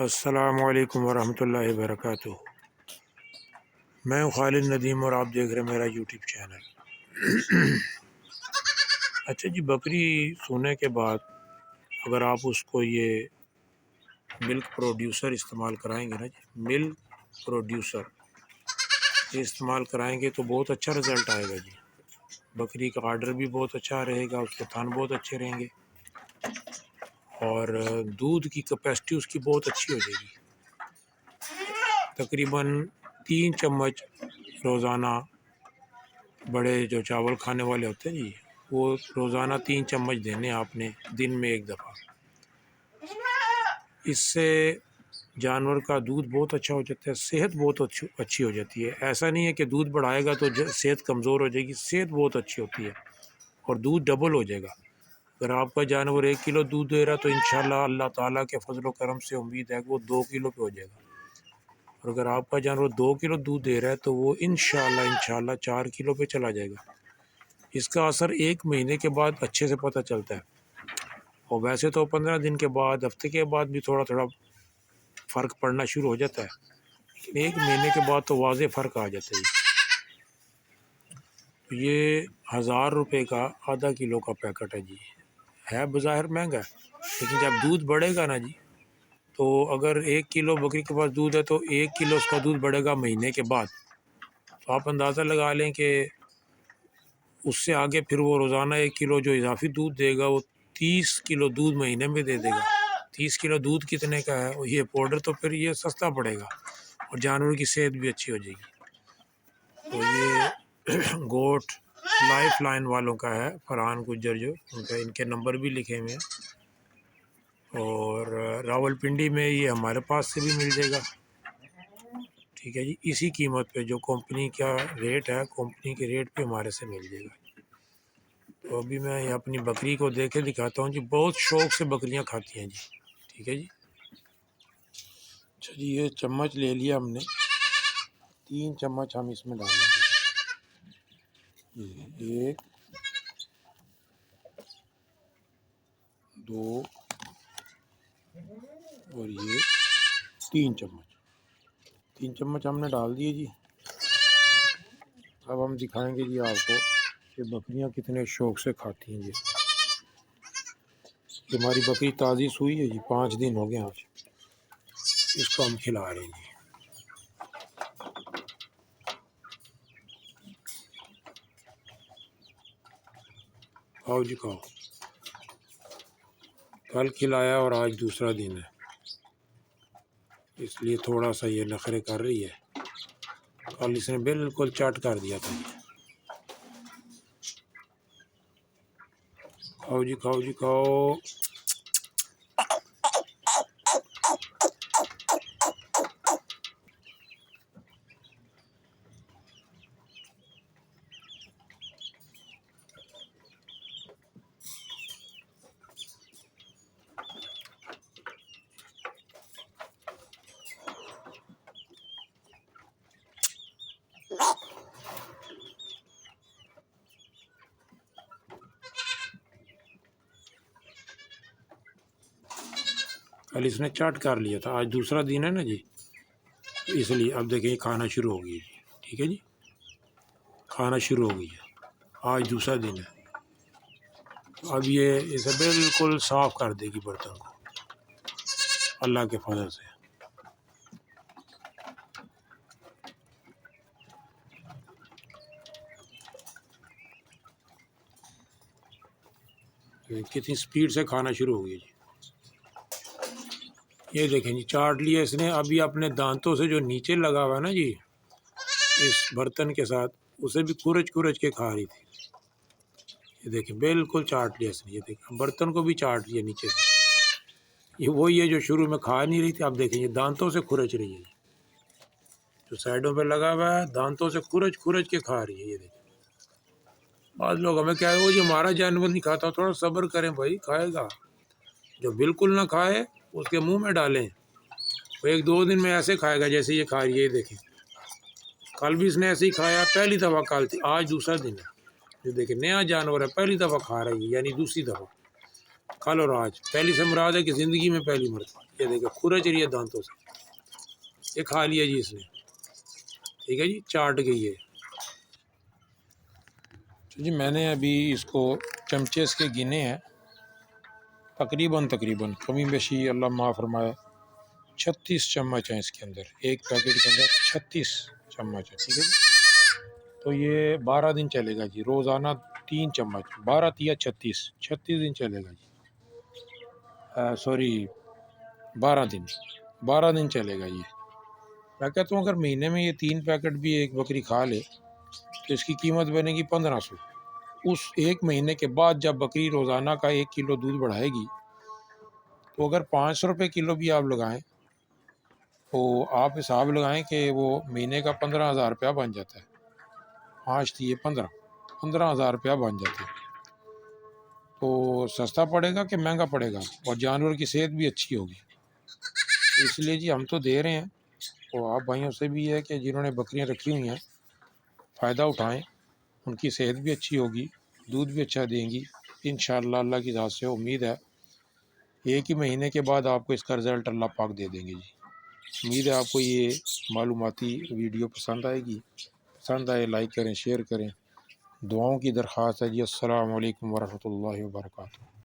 अस्सलामुअलैकुम वरहमतुल्लाहि वबरकातुहू। मैं हूँ खालिद नदीम और आप देख रहे हैं मेरा यूट्यूब चैनल। अच्छा जी, बकरी सोने के बाद अगर आप उसको ये मिल्क प्रोड्यूसर इस्तेमाल कराएंगे ना जी, मिल्क प्रोड्यूसर ये इस्तेमाल कराएंगे तो बहुत अच्छा रिज़ल्ट आएगा जी। बकरी का आर्डर भी बहुत अच्छा रहेगा, उसके थान बहुत अच्छे रहेंगे और दूध की कैपेसिटी उसकी बहुत अच्छी हो जाएगी। तकरीबन 3 चम्मच रोज़ाना बड़े जो चावल खाने वाले होते हैं जी, वो रोज़ाना 3 चम्मच देने आपने दिन में एक दफ़ा। इससे जानवर का दूध बहुत अच्छा हो जाता है, सेहत बहुत अच्छी हो जाती है। ऐसा नहीं है कि दूध बढ़ाएगा तो सेहत कमज़ोर हो जाएगी, सेहत बहुत अच्छी होती है और दूध डबल हो जाएगा। अगर आपका जानवर 1 किलो दूध दे रहा है तो इंशाल्लाह अल्लाह ताला के फजल व करम से उम्मीद है कि वो 2 किलो पे हो जाएगा। और अगर आपका जानवर 2 किलो दूध दे रहा है तो वो इंशाल्लाह 4 किलो पे चला जाएगा। इसका असर 1 महीने के बाद अच्छे से पता चलता है और वैसे तो 15 दिन के बाद, हफ्ते के बाद भी थोड़ा थोड़ा फ़र्क पड़ना शुरू हो जाता है, लेकिन 1 महीने के बाद तो वाज़ेह फ़र्क आ जाता है। तो ये 1000 रुपये का ½ किलो का पैकेट है जी। है बज़ाहिर महंगा, लेकिन जब दूध बढ़ेगा ना जी, तो अगर 1 किलो बकरी के पास दूध है तो 1 किलो उसका दूध बढ़ेगा महीने के बाद। तो आप अंदाज़ा लगा लें कि उससे आगे फिर वो रोज़ाना 1 किलो जो इजाफी दूध देगा वो 30 किलो दूध महीने में दे देगा। 30 किलो दूध कितने का है, और ये पाउडर तो फिर ये सस्ता पड़ेगा और जानवर की सेहत भी अच्छी हो जाएगी। तो ये गोट लाइफ लाइन वालों का है, फरहान गुज्जर जो उनका, इनके नंबर भी लिखे हुए हैं और रावलपिंडी में ये हमारे पास से भी मिल जाएगा। ठीक है जी, इसी कीमत पे जो कंपनी का रेट है, कंपनी के रेट पे हमारे से मिल जाएगा। तो अभी मैं ये अपनी बकरी को दे के दिखाता हूँ जी, बहुत शौक से बकरियाँ खाती हैं जी। ठीक है जी। अच्छा जी, ये चम्मच ले लिया हमने, 3 चम्मच हम इसमें डालेंगे। ये 1 2 और ये 3 चम्मच, 3 चम्मच हमने डाल दिए जी। अब हम दिखाएंगे जी आपको कि बकरियां कितने शौक से खाती हैं जी। ये हमारी बकरी ताज़ी सूई है जी, 5 दिन हो गए आज, इसको हम खिला रहे हैं जी। खाओ जी खाओ। कल खिलाया और आज दूसरा दिन है, इसलिए थोड़ा सा ये नखरे कर रही है। कल इसने बिल्कुल चाट कर दिया था जी। खाओ जी खाओ जी खाओ। 'कल इसने चाट कर लिया था, आज दूसरा दिन है ना जी, इसलिए अब देखिए खाना शुरू हो गई जी। ठीक है जी, खाना शुरू हो गई है, आज दूसरा दिन है। अब ये इसे बिल्कुल साफ़ कर देगी बर्तन को अल्लाह के फजल से। कितनी स्पीड से खाना शुरू हो गया जी। ये देखें जी, चाट लिया इसने। अभी अपने दांतों से जो नीचे लगा हुआ है ना जी इस बर्तन के साथ, उसे भी कुरच कुरच के खा रही थी। ये देखें बिल्कुल चाट लिया इसने। ये देखें बर्तन को भी चाट लिया नीचे से। ये वही है जो शुरू में खा नहीं रही थी, अब देखें ये दांतों से खुरच रही है। जो साइडों पे लगा हुआ है दांतों से खुरच खुरच के खा रही है। ये देखें, बाद लोग हमें क्या है, वो जो हमारा जानवर नहीं खाता, थोड़ा सब्र करें भाई, खाएगा। जो बिल्कुल ना खाए उसके मुंह में डालें, वो 1-2 दिन में ऐसे खाएगा जैसे ये खा रही है। ये देखें, कल भी इसने ऐसे ही खाया, पहली दफ़ा कल थी, आज दूसरा दिन है। ये देखिए नया जानवर है, पहली दफ़ा खा रही है, यानी दूसरी दफ़ा। कल और आज। पहली से मुराद है कि ज़िंदगी में पहली मरतबा। ये देखो खुरच रही है दांतों से, ये खा लिया जी इसने, ठीक है जी, चाट गई है। तो जी मैंने अभी इसको चमचे के गिने हैं, तकरीबन कमी बेशी अल्लाह माफ़ फरमाए 36 चम्मच हैं इसके अंदर, एक पैकेट के अंदर 36 चम्मच है, ठीक है जी। तो ये 12 दिन चलेगा जी, रोज़ाना 3 चम्मच, 12 तिया 36, 36 दिन चलेगा जी। सॉरी 12 दिन, 12 दिन चलेगा ये। मैं कहता हूँ अगर महीने में ये 3 पैकेट भी एक बकरी खा ले तो इसकी कीमत बनेगी 1500। उस एक महीने के बाद जब बकरी रोज़ाना का 1 किलो दूध बढ़ाएगी तो अगर 500 रुपये किलो भी आप लगाएं तो आप हिसाब लगाएं कि वो महीने का 15,000 रुपया बन जाता है। 5 थी ये 15,000 रुपया बन जाते हैं। तो सस्ता पड़ेगा कि महंगा पड़ेगा, और जानवर की सेहत भी अच्छी होगी। इसलिए जी हम तो दे रहे हैं, तो आप भाइयों से भी है कि जिन्होंने बकरियां रखी हुई हैं फ़ायदा उठाएं, उनकी सेहत भी अच्छी होगी, दूध भी अच्छा देंगी इंशाअल्लाह। अल्लाह की ज़ात से उम्मीद है एक ही महीने के बाद आपको इसका रिज़ल्ट अल्लाह पाक दे देंगे जी। उम्मीद है आपको ये मालूमाती वीडियो पसंद आएगी। पसंद आए लाइक करें, शेयर करें। दुआओं की दरख्वास्त है जी। अस्सलामु अलैकुम वरहमतुल्लाहि वबरकातुहू।